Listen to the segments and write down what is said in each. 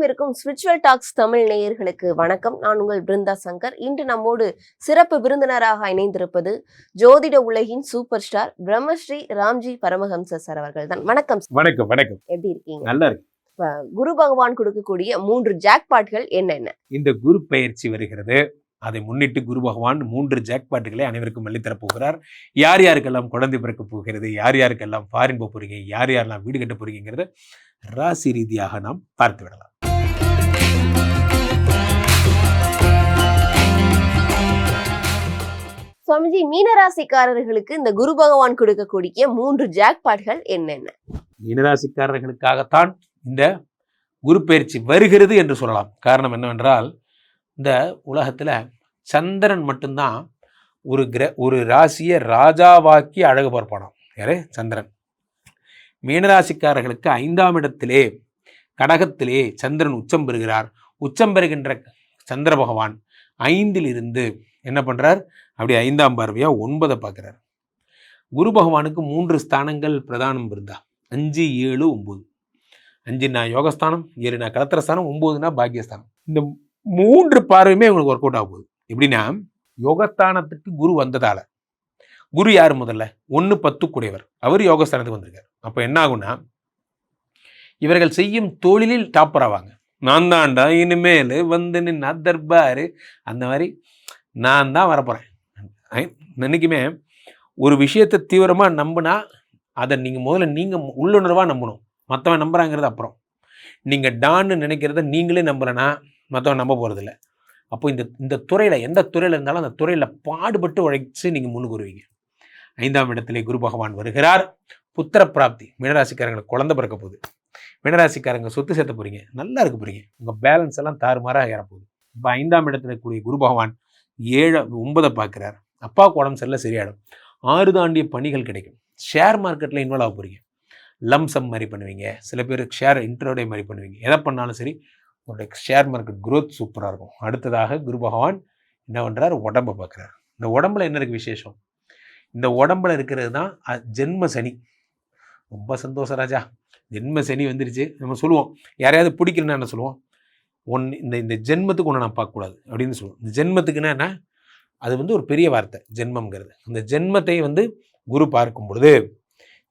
வரவிருக்கும் spiritual tax Tamil நேயர்களுக்கு வணக்கம். நான் உங்கள் பிருந்தா சங்கர். இன்று நம்மோடு சிறப்பு விருந்தினராக இணைந்திருப்பது ஜோதிட உலகின் super star Brahmasri Ramji Paramahamsa sir அவர்கள் தான். வணக்கம். வணக்கம். வணக்கம். எப்படி இருக்கீங்க? நல்லா இருக்கு. குரு பகவான் கொடுக்கக்கூடிய 3 ஜாக்பாட்கள் என்னென்ன? இந்த குரு பெயர்ச்சி வருகிறது. அதை முன்னிட்டு குரு பகவான் 3 ஜாக்பாட்டுகளை அனைவருக்கும் அள்ளித்தரப் போகிறார். யார் யாருக்கெல்லாம் குழந்தை பிறக்க போகிறது, யார் யாருக்கெல்லாம் ஃபாரின் போக போறீங்க, யார் யாரெல்லாம் வீடு கட்ட போறீங்கிறத ராசி ரீதியாக நாம் பார்த்து விடலாம். சுவாமிஜி, மீனராசிக்காரர்களுக்கு இந்த குரு பகவான் கொடுக்கக்கூடிய 3 ஜாக்பாட்கள் என்னென்ன? மீனராசிக்காரர்களுக்காகத்தான் இந்த குரு பெயர்ச்சி வருகிறது என்று சொல்லலாம். காரணம் என்னவென்றால், இந்த உலகத்துல சந்திரன் மட்டும்தான் ஒரு ராசியை ராஜாவாக்கி அழகு பார்ப்பானாம். யாரே? சந்திரன். மீனராசிக்காரர்களுக்கு 5ஆம் இடத்திலே கடகத்திலே சந்திரன் உச்சம் பெறுகிறார். உச்சம் பெறுகின்ற சந்திர பகவான் 5ல் இருந்து என்ன பண்றார்? அப்படி 5ஆம் பார்வையா 9 பார்க்கிறார். குரு பகவானுக்கு 3 ஸ்தானங்கள் பிரதானம் இருந்தா 5, 7, 9. 5னா யோகஸ்தானம், 7னா கலத்திரஸ்தானம், 9னா பாக்கியஸ்தானம். இந்த 3 பார்வையுமே உங்களுக்கு ஒர்க் அவுட் ஆக போகுது. எப்படின்னா, யோகஸ்தானத்துக்கு குரு வந்ததால, குரு யார்? முதல்ல 1, 10 கூடியவர், அவர் யோகஸ்தானத்துக்கு வந்திருக்கார். அப்போ என்ன ஆகும்னா, இவர்கள் செய்யும் தொழிலில் டாப்பர் ஆவாங்க. நான் தான்டா இனிமேல் வந்து நின்னா தர்பாரு, அந்த மாதிரி நான் தான் வரப்போறேன். என்னைக்குமே ஒரு விஷயத்தை தீவிரமாக நம்பினா அதை நீங்கள் உள்ளுணர்வாக நம்பணும். மற்றவன் நம்புறாங்கிறது அப்புறம். நீங்கள் டான்னு நினைக்கிறத நீங்களே நம்பலைன்னா மற்றவன் நம்ப போகிறதில்ல. அப்போ இந்த துறையில், எந்த துறையில் இருந்தாலும் அந்த துறையில் பாடுபட்டு உழைச்சி நீங்கள் முன்னுக்கு வருவீங்க. 5ஆம் இடத்திலே குரு பகவான் வருகிறார். புத்திர பிராப்தி. மீனராசிக்காரங்களுக்கு குழந்தை பிறக்க போகுது. மீனராசிக்காரங்க சொத்து சேர்த்த போறீங்க, நல்லா இருக்க போறீங்க. உங்கள் பேலன்ஸ் எல்லாம் தாறுமாறாக ஏறப்போகுது. இப்போ 5ஆம் இடத்துல கூடிய குரு பகவான் 7, 9 பார்க்குறார். அப்பாவுக்கு உடம்பு சரியில்லை, சரியாயிடும். 6 தாண்டிய பணிகள் கிடைக்கும். ஷேர் மார்க்கெட்டில் இன்வால்வ் ஆக போறீங்க. லம்சம் மாதிரி பண்ணுவீங்க. சில பேர் ஷேர் இன்ட்ரோடே மாதிரி பண்ணுவீங்க. எதை பண்ணாலும் சரி, உங்களுடைய ஷேர் மார்க்கெட் குரோத் சூப்பராக இருக்கும். அடுத்ததாக குரு பகவான் என்ன பண்ணுறார்? உடம்பை பார்க்குறார். இந்த உடம்புல என்ன இருக்குது விசேஷம்? இந்த உடம்புல இருக்கிறது தான் ஜென்ம சனி. ரொம்ப சந்தோஷம் ராஜா, ஜென்ம சனி வந்துருச்சு. நம்ம சொல்லுவோம், யாரையாவது பிடிக்கலன்னா என்ன சொல்லுவோம்? இந்த ஜென்மத்துக்கு ஒன்று நான் பார்க்கக்கூடாது அப்படின்னு சொல்லுவோம். இந்த ஜென்மத்துக்குன்னா என்ன? அது ஒரு பெரிய வார்த்தை, ஜென்மம்ங்கிறது. அந்த ஜென்மத்தை குரு பார்க்கும் பொழுது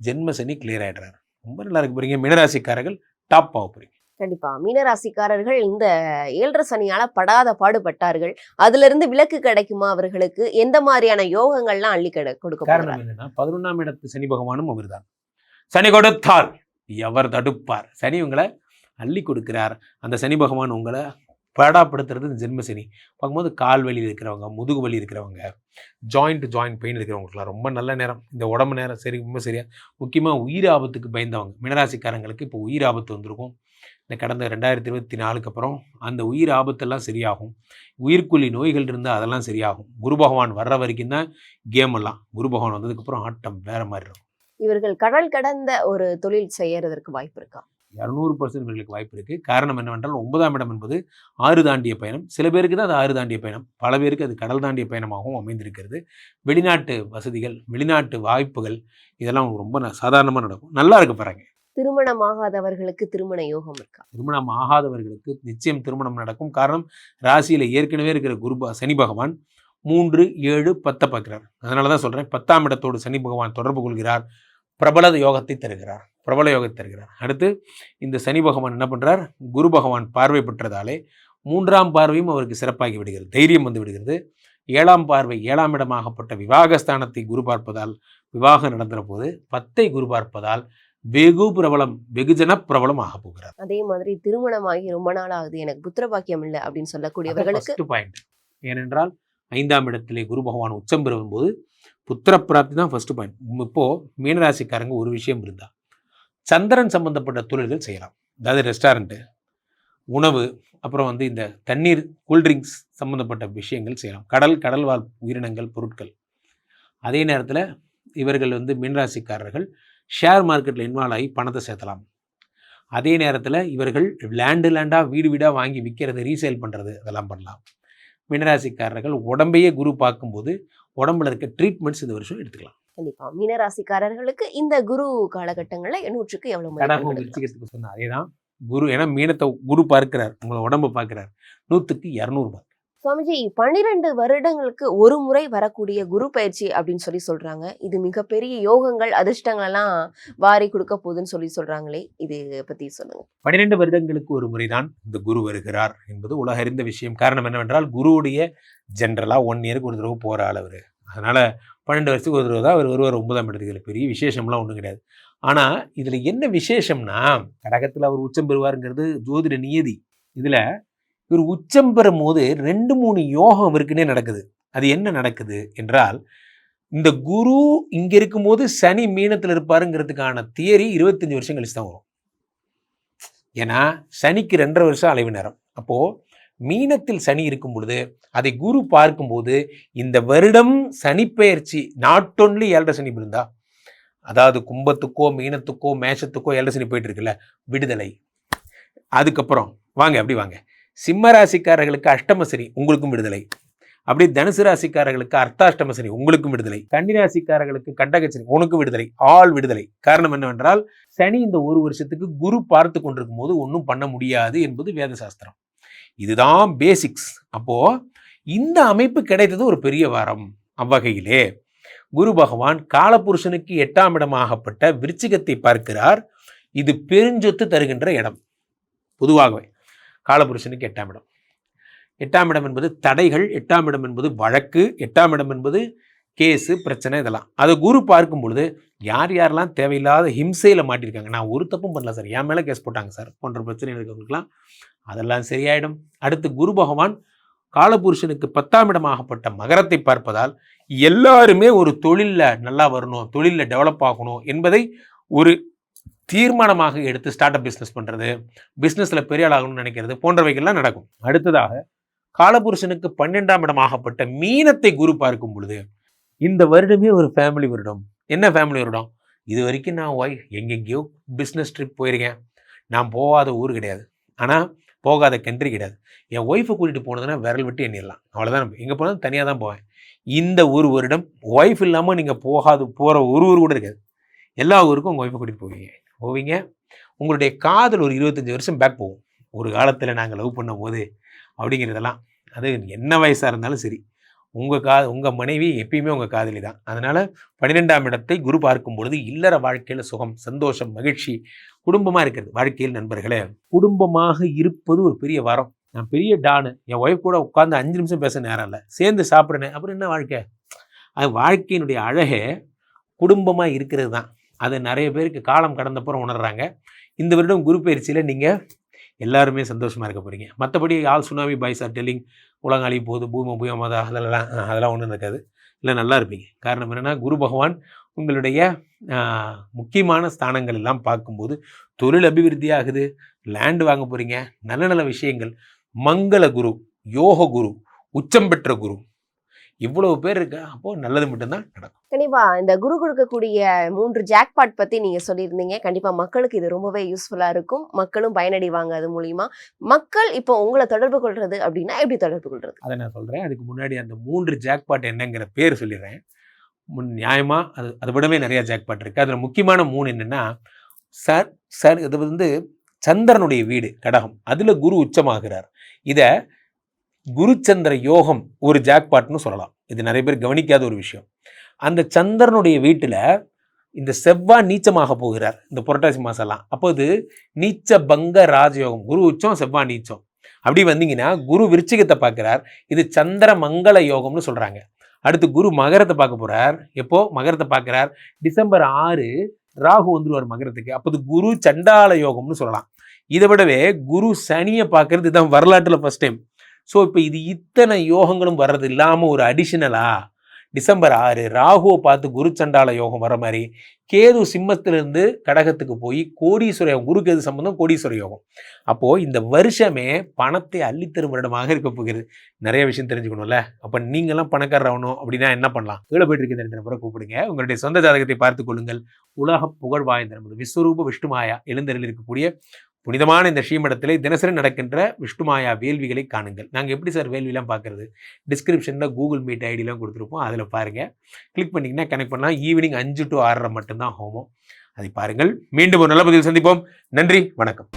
ஜென்ம சனி கிளியர் ஆகிடுறாரு. ரொம்ப நல்லா இருக்க போறீங்க. மீனராசிக்காரர்கள் டாப் ஆக போறீங்க. கண்டிப்பா. மீனராசிக்காரர்கள் இந்த 7.5 சனியால படாத பாடுபட்டார்கள். அதுல இருந்து விலக்கு கிடைக்குமா அவர்களுக்கு? எந்த மாதிரியான யோகங்கள்லாம் அள்ளி கொடுக்க? காரணம் என்னன்னா, 11ஆம் இடத்து சனி பகவானும் அவர் தான். சனி கொடுத்தால் எவர் தடுப்பார்? சனி உங்களை அள்ளி கொடுக்கிறார். அந்த சனி பகவான் உங்களை படாப்படுத்துறது இந்த ஜென்ம சனி. பார்க்கும்போது கால் வலி இருக்கிறவங்க, முதுகு வலி இருக்கிறவங்க, ஜாயிண்ட் பெயின் இருக்கிறவங்களுக்குலாம் ரொம்ப நல்ல நேரம். இந்த உடம்பு நேரம் சரி, ரொம்ப சரியா. முக்கியமாக உயிர் ஆபத்துக்கு பயந்தவங்க மீனராசிக்காரங்களுக்கு இப்போ உயிர் ஆபத்து வந்திருக்கும். இந்த கடந்த 2024க்கு அப்புறம் அந்த உயிர் ஆபத்தெல்லாம் சரியாகும். உயிர்க்குள்ளி நோய்கள் இருந்தால் அதெல்லாம் சரியாகும். குரு பகவான் வர்ற வரைக்கும் தான் கேம் எல்லாம். குரு பகவான் வந்ததுக்கப்புறம் ஆட்டம் வேற மாதிரி இருக்கும். இவர்கள் கடல் கடந்த ஒரு தொழில் செய்யறதற்கு வாய்ப்பு இருக்கா? 200% இவர்களுக்கு வாய்ப்பு இருக்குது. காரணம் என்னவென்றால், 9ஆம் இடம் என்பது 6 தாண்டிய பயணம். சில பேருக்கு தான் அது 6 தாண்டிய பயணம், பல பேருக்கு அது கடல் தாண்டிய பயணமாகவும் அமைந்திருக்கிறது. வெளிநாட்டு வசதிகள், வெளிநாட்டு வாய்ப்புகள், இதெல்லாம் ரொம்ப சாதாரணமாக நடக்கும். நல்லா இருக்கு பாருங்க. திருமணம் ஆகாதவர்களுக்கு திருமண யோகம் இருக்கா? திருமணம் ஆகாதவர்களுக்கு நிச்சயம் திருமணம் நடக்கும். காரணம், ராசியில் ஏற்கனவே இருக்கிற சனி பகவான் 3, 7, 10 பார்க்கிறார். அதனால தான் சொல்கிறேன், 10ஆம் இடத்தோடு சனி பகவான் தொடர்பு கொள்கிறார். பிரபல யோகத்தை தருகிறார். அடுத்து இந்த சனி பகவான் என்ன பண்ணுறார்? குரு பகவான் பார்வை பெற்றதாலே 3ஆம் பார்வையும் அவருக்கு சிறப்பாகி விடுகிறது. தைரியம் வந்து விடுகிறது. 7ஆம் பார்வை, 7ஆம் இடமாகப்பட்ட விவாகஸ்தானத்தை குரு பார்ப்பதால் விவாகம் நடந்துற போது, 10ஐ குரு பார்ப்பதால் வெகுஜன பிரபலம் ஆக போகிறார். அதே மாதிரி திருமணமாகி ரொம்ப நாள் ஆகுது, எனக்கு புத்திர பாக்கியம் இல்லை அப்படின்னு சொல்லக்கூடியவர்களுக்கு பாயிண்ட். ஏனென்றால் 5ஆம் இடத்திலே குரு பகவான் உச்சம் பெறும்போது புத்திர பிராப்தி தான் ஃபர்ஸ்ட் பாயிண்ட். இப்போ மீனராசிக்காரங்க ஒரு விஷயம் இருந்தா, சந்திரன் சம்பந்தப்பட்ட தொழில்கள் செய்யலாம். அதாவது ரெஸ்டாரண்ட்டு, உணவு, அப்புறம் இந்த தண்ணீர், கூல்ட்ரிங்க்ஸ் சம்பந்தப்பட்ட விஷயங்கள் செய்யலாம். கடல் வாழ் உயிரினங்கள், பொருட்கள். அதே நேரத்தில் இவர்கள் மீனராசிக்காரர்கள் ஷேர் மார்க்கெட்டில் இன்வால்வ் ஆகி பணத்தை சேர்த்தலாம். அதே நேரத்தில் இவர்கள் லேண்டாக வீடாக வாங்கி விற்கிறது, ரீசேல் பண்ணுறது, அதெல்லாம் பண்ணலாம். மீனராசிக்காரர்கள் உடம்பையே குரு பார்க்கும்போது உடம்புல இருக்க ட்ரீட்மெண்ட்ஸ் இந்த வருஷம் எடுத்துக்கலாம். கண்டிப்பா மீனராசிக்காரர்களுக்கு இந்த குரு காலகட்டங்கள்ல 100க்கு எவ்வளவு விருச்சிகத்துக்கு சொன்ன அதேதான். குரு ஏன்னா மீனத்தை குரு பார்க்கிறார், உங்களை உடம்பை பார்க்கிறார். 100க்கு 200 மார்க். சுவாமிஜி 12 வருடங்களுக்கு ஒரு முறை வரக்கூடிய குரு பயிற்சி அப்படின்னு சொல்றாங்க. இது மிகப்பெரிய யோகங்கள் அதிர்ஷ்டங்கள் எல்லாம் வாரி கொடுக்க போகுதுன்னு சொல்றாங்களே, இது பத்தி சொல்லுங்க. 12 வருடங்களுக்கு ஒரு முறைதான் இந்த குரு வருகிறார் என்பது உலக அறிந்த விஷயம். காரணம் என்னவென்றால் குருவுடைய ஜென்ரலா 1 இயருக்கு ஒரு தடவை போற ஆள் அவரு. அதனால 12 வருஷத்துக்கு ஒரு தடவை தான் அவர் வருவார் 9ஆம் இடத்துக்கு. பெரிய விசேஷம்லாம் ஒன்றும் கிடையாது. ஆனா இதுல என்ன விசேஷம்னா, கடகத்துல அவர் உச்சம் பெறுவாருங்கிறது ஜோதிட நியதி. இதுல இவர் உச்சம் பெறும் போது 2-3 யோகம் அவருக்குன்னே நடக்குது. அது என்ன நடக்குது என்றால், இந்த குரு இங்க இருக்கும்போது சனி மீனத்தில் இருப்பாருங்கிறதுக்கான தியரி 25 வருஷம் கழிச்சு தான் வரும். ஏன்னா சனிக்கு 2.5 வருஷம் அலைவு நேரம். அப்போ மீனத்தில் சனி இருக்கும் பொழுது அதை குரு பார்க்கும்போது இந்த வருடம் சனி பெயர்ச்சி நாட் ஒன்லி 7 சனி விழுந்தா, அதாவது கும்பத்துக்கோ மீனத்துக்கோ மேஷத்துக்கோ 7 சனி போயிட்டு இருக்குல்ல, விடுதலை. அதுக்கப்புறம் வாங்க அப்படி வாங்க, சிம்ம ராசிக்காரர்களுக்கு அஷ்டம சனி, உங்களுக்கும் விடுதலை. அப்படி தனுசு ராசிக்காரர்களுக்கு அர்த்தாஷ்டம சனி, உங்களுக்கும் விடுதலை. கன்னி ராசிக்காரர்களுக்கு கண்டக சனி, உனக்கும் விடுதலை. ஆல் விடுதலை. காரணம் என்னவென்றால் சனி இந்த ஒரு வருஷத்துக்கு குரு பார்த்து கொண்டிருக்கும் போது ஒன்றும் பண்ண முடியாது என்பது வேத சாஸ்திரம். இதுதான் பேசிக்ஸ். அப்போ இந்த அமைப்பு கிடைத்தது ஒரு பெரிய வாரம். அவ்வகையிலே குரு பகவான் காலபுருஷனுக்கு 8ஆம் இடமாகப்பட்ட விருச்சிகத்தை பார்க்கிறார். இது பெருஞ்சொத்து தருகின்ற இடம். பொதுவாகவே காலபுருஷனுக்கு 8ஆம் இடம். 8ஆம் இடம் என்பது தடைகள், 8ஆம் இடம் என்பது வழக்கு, 8ஆம் இடம் என்பது கேஸு பிரச்சனை, இதெல்லாம். அதை குரு பார்க்கும் பொழுது யார் யாரெல்லாம் தேவையில்லாத ஹிம்சையில் மாட்டியிருக்காங்க, நான் ஒரு தப்பும் பண்ணல சார், என் மேலே கேஸ் போட்டாங்க சார் போன்ற பிரச்சனை இருக்கவங்களுக்குலாம் அதெல்லாம் சரியாயிடும். அடுத்து குரு பகவான் காலபுருஷனுக்கு 10ஆம் இடமாகப்பட்ட மகரத்தை பார்ப்பதால் எல்லாருமே ஒரு தொழிலில் நல்லா வரணும், தொழிலில் டெவலப் ஆகணும் என்பதை ஒரு தீர்மானமாக எடுத்து ஸ்டார்ட் அப் பிஸ்னஸ் பண்ணுறது, பிஸ்னஸில் பெரிய ஆளாகணும்னு நினைக்கிறது போன்றவைகள்லாம் நடக்கும். அடுத்ததாக காலபுருஷனுக்கு 12ஆம் இடமாகப்பட்ட மீனத்தை குரு பார்க்கும் பொழுது இந்த வருடமே ஒரு ஃபேமிலி வருடம். என்ன ஃபேமிலி வருடம்? இது வரைக்கும் நான் எங்கெங்கேயோ பிஸ்னஸ் ட்ரிப் போயிருக்கேன். நான் போகாத ஊர் கிடையாது, ஆனால் போகாத கண்ட்ரி கிடையாது. என் ஒய்ஃபை கூட்டிகிட்டு போனதுன்னா விரல் விட்டு எண்ணிடலாம், அவ்வளோதான். எங்கே போனாலும் தனியாக தான் போவேன். இந்த ஒரு வருடம் ஒய்ஃப் இல்லாமல் நீங்கள் போகிற ஒரு ஊர் கூட இருக்காது. எல்லா ஊருக்கும் உங்கள் ஒய்ஃபை கூட்டிகிட்டு போவீங்க. உங்களுடைய காதல் ஒரு 25 வருஷம் பேக் போகும். ஒரு காலத்தில் நாங்கள் லவ் பண்ணும் போது அப்படிங்கிறதெல்லாம், அது என்ன வயசாக இருந்தாலும் சரி, உங்கள் மனைவி எப்பயுமே உங்கள் காதலி தான். அதனால் 12ஆம் இடத்தை குரு பார்க்கும் பொழுது இல்லற வாழ்க்கையில் சுகம், சந்தோஷம், மகிழ்ச்சி, குடும்பமாக இருக்கிறது. வாழ்க்கையில் நண்பர்களே, குடும்பமாக இருப்பது ஒரு பெரிய வரம். நான் பெரிய டானு, என் ஒய்ஃப் கூட உட்காந்து 5 நிமிஷம் பேச நேரம் இல்லை, சேர்ந்து சாப்பிட்றேன், அப்புறம் என்ன வாழ்க்கை? அது வாழ்க்கையினுடைய அழகே குடும்பமாக இருக்கிறது தான். அது நிறைய பேருக்கு காலம் கடந்தப்புறம் உணர்றாங்க. இந்த வருடம் குரு பயிற்சியில் நீங்கள் எல்லாருமே சந்தோஷமாக இருக்க போகிறீங்க. மற்றபடி all tsunami boys are telling உலகம் அழி போகுது, பூமி பூயமாதா, அதெல்லாம் ஒன்றும் இருக்காது. இல்லை, நல்லா இருப்பீங்க. காரணம் என்னென்னா குரு பகவான் உங்களுடைய முக்கியமான ஸ்தானங்கள் எல்லாம் பார்க்கும்போது தொழில் அபிவிருத்தி ஆகுது, லேண்டு வாங்க போகிறீங்க, நல்ல நல்ல விஷயங்கள். மங்கள குரு, யோக குரு, உச்சம் பெற்ற குரு, இவ்வளவு பேர் இருக்கு. அப்போ நல்லது மட்டும்தான் நடக்கும். கண்டிப்பா இந்த குரு கொடுக்கக்கூடிய 3 ஜாக்பாட் பத்தி நீங்க சொல்லியிருந்தீங்க. கண்டிப்பா மக்களுக்கு இது ரொம்பவே யூஸ்ஃபுல்லா இருக்கும், மக்களும் பயனடைவாங்க அது மூலியமா. மக்கள் இப்போ உங்களை தொடர்பு கொள்றது அப்படின்னா எப்படி தொடர்பு கொள்றது? அதை நான் சொல்றேன். அதுக்கு முன்னாடி அந்த 3 ஜாக்பாட் என்னங்கிற பேர் சொல்லிடுறேன். நியாயமா அதை விடவே நிறைய ஜாக்பாட் இருக்கு. அதுல முக்கியமான 3 என்னன்னா, இது வந்து சந்திரனுடைய வீடு கடகம், அதுல குரு உச்சமாகிறார். இத குருச்சந்திர யோகம் ஒரு ஜாக்பாட்னு சொல்லலாம். இது நிறைய பேர் கவனிக்காத ஒரு விஷயம். அந்த சந்திரனுடைய வீட்டில் இந்த செவ்வாய் நீச்சமாக போகிறார் இந்த புரட்டாசி மாசம்லாம். அப்போ இது நீச்ச பங்க ராஜயோகம், குரு உச்சம் செவ்வாய் நீச்சம். அப்படி வந்தீங்கன்னா குரு விருச்சிகத்தை பார்க்கிறார், இது சந்திர மங்கள யோகம்னு சொல்றாங்க. அடுத்து குரு மகரத்தை பார்க்க போறார். எப்போ மகரத்தை பார்க்கிறார்? டிசம்பர் 6 ராகு வந்துருவார் மகரத்துக்கு. அப்போது குரு சண்டால யோகம்னு சொல்லலாம். இதை விடவே குரு சனியை பார்க்கறது இதுதான் வரலாற்றுல ஃபர்ஸ்ட் டைம். ஸோ இப்போ இது இத்தனை யோகங்களும் வர்றது இல்லாமல் ஒரு அடிஷனலா டிசம்பர் 6 ராகுவை பார்த்து குரு சண்டால யோகம் வர மாதிரி கேது சிம்மத்திலிருந்து கடகத்துக்கு போய் கோடீஸ்வர யோகம், குரு கேது சம்பந்தம் கோடீஸ்வர யோகம். அப்போது இந்த வருஷமே பணத்தை அள்ளித்தரும் வருடமாக இருக்க போகிறது. நிறைய விஷயம் தெரிஞ்சுக்கணும்ல. அப்போ நீங்களாம் பணக்காரர் ஆகணும் அப்படின்னா என்ன பண்ணலாம்? கீழே போயிட்டு இருக்கிற 2 நபரை கூப்பிடுங்க, உங்களுடைய சொந்த ஜாதகத்தை பார்த்து கொள்ளுங்கள். உலக புகழ் வாய்ந்த நமது விஸ்வரூப விஷ்ணுமாயா எழுந்தரில் இருக்கக்கூடிய புனிதமான இந்த ஸ்ரீமடத்தில் தினசரி நடக்கின்ற விஷ்ணுமாயா வேள்விகளை காணுங்கள். நாங்கள் எப்படி சார் வேள்விலாம் பார்க்குறது? டிஸ்கிரிப்ஷனில் கூகுள் மீட் ஐடியெலாம் கொடுத்துருப்போம், அதில் பாருங்கள். கிளிக் பண்ணிங்கன்னா கனெக்ட் பண்ணலாம். ஈவினிங் 5 to 6 மட்டும்தான் ஹோமம். அதை பாருங்கள். மீண்டும் ஒரு நல்ல பதிவில் சந்திப்போம். நன்றி, வணக்கம்.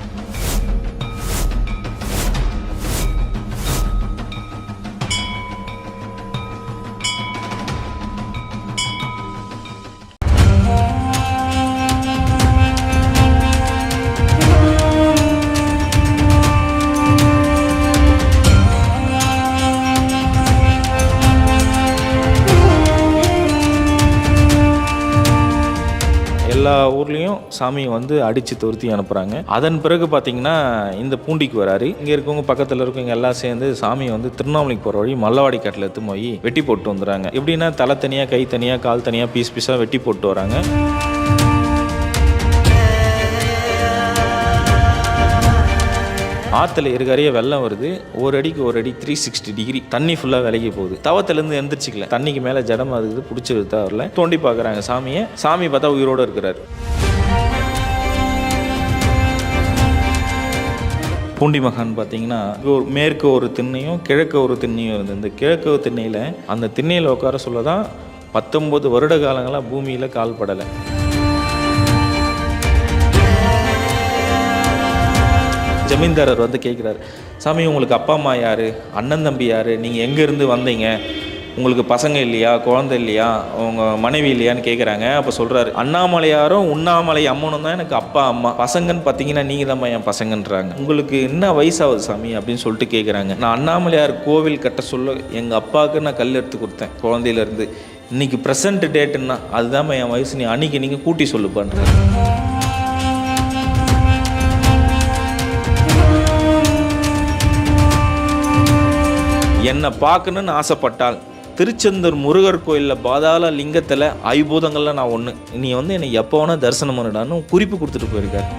எல்லா ஊர்லேயும் சாமியை வந்து அடித்து துரத்தி அனுப்புகிறாங்க. அதன் பிறகு பார்த்தீங்கன்னா இந்த பூண்டிக்கு வராரு. இங்கே இருக்கவங்க பக்கத்தில் இருக்கவங்க எல்லாம் சேர்ந்து சாமியை வந்து திருவண்ணாமலைக்கு போகிற வழி மல்லவாடி காட்டில் எடுத்து போய் வெட்டி போட்டு வந்துடுறாங்க. எப்படின்னா தலை தனியாக, கை தனியாக, கால் தனியாக, பீஸ் பீஸாக வெட்டி போட்டு வராங்க. ஆற்றுல இருக்காரையே வெள்ளம் வருது. ஒரு அடிக்கு ஒரு அடி 360 டிகிரி தண்ணி ஃபுல்லாக விலகி போகுது. தவத்திலேருந்து எந்திரிச்சிக்கல, தண்ணிக்கு மேலே ஜடமாக இருக்குது, பிடிச்சிருந்தா வரல. தோண்டி பார்க்குறாங்க சாமியை. சாமி பார்த்தா உயிரோடு இருக்கிறார். பூண்டி மகான் பார்த்தீங்கன்னா மேற்கு ஒரு திண்ணையும் கிழக்கு ஒரு திண்ணையும் இருந்தது. இந்த கிழக்கு திண்ணையில் அந்த திண்ணையில் உட்கார சொல்ல தான் 19 வருட காலங்களாக பூமியில் கால் படலை. ஜமீன்தாரர் வந்து கேட்குறாரு, சாமி உங்களுக்கு அப்பா அம்மா யார், அண்ணன் தம்பி யார், நீங்கள் எங்கேருந்து வந்தீங்க, உங்களுக்கு பசங்க இல்லையா, குழந்தை இல்லையா, உங்கள் மனைவி இல்லையான்னு கேட்குறாங்க. அப்போ சொல்கிறாரு, அண்ணாமலையாரும் உண்ணாமலை அம்மனும் தான் எனக்கு அப்பா அம்மா, பசங்கன்னு பார்த்தீங்கன்னா நீங்கள் தான் என் பசங்கன்றாங்க. உங்களுக்கு என்ன வயசாகுது சாமி அப்படின்னு சொல்லிட்டு கேட்குறாங்க. நான் அண்ணாமலையார் கோவில் கட்ட சொல்ல எங்கள் அப்பாவுக்கு நான் கல் எடுத்து கொடுத்தேன் குழந்தையிலேருந்து. இன்றைக்கி ப்ரெசன்ட் டேட்டுன்னா அதுதான் என் வயசு, நீ அன்றைக்கி நீங்கள் கூட்டி சொல்லுப்பான்றாங்க. என்னை பார்க்கணுன்னு ஆசைப்பட்டால் திருச்செந்தூர் முருகர் கோயிலில் பாதாள லிங்கத்தில் ஐபூதங்களில் நான் ஒன்று, நீ வந்து என்னை எப்போ வேணால் தரிசனம் பண்ணிடான்னு குறிப்பு கொடுத்துட்டு போயிருக்காரு.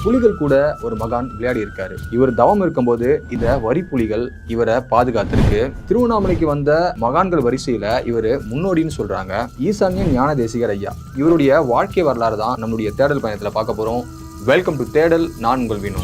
புலிகள் கூட ஒரு மகான் விளையாடி இருக்காரு. இவர் தவம் இருக்கும்போது இந்த வரி புலிகள் இவரை பாதுகாத்திருக்கு. திருவண்ணாமலைக்கு வந்த மகான்கள் வரிசையில இவரு முன்னோடின்னு சொல்றாங்க. ஈசான்ய ஞான தேசிகர் ஐயா, இவருடைய வாழ்க்கை வரலாறு தான் நம்மளுடைய தேடல் பயணத்துல பார்க்க போறோம். வெல்கம் டு தேடல். நான் உங்கள் வினோ.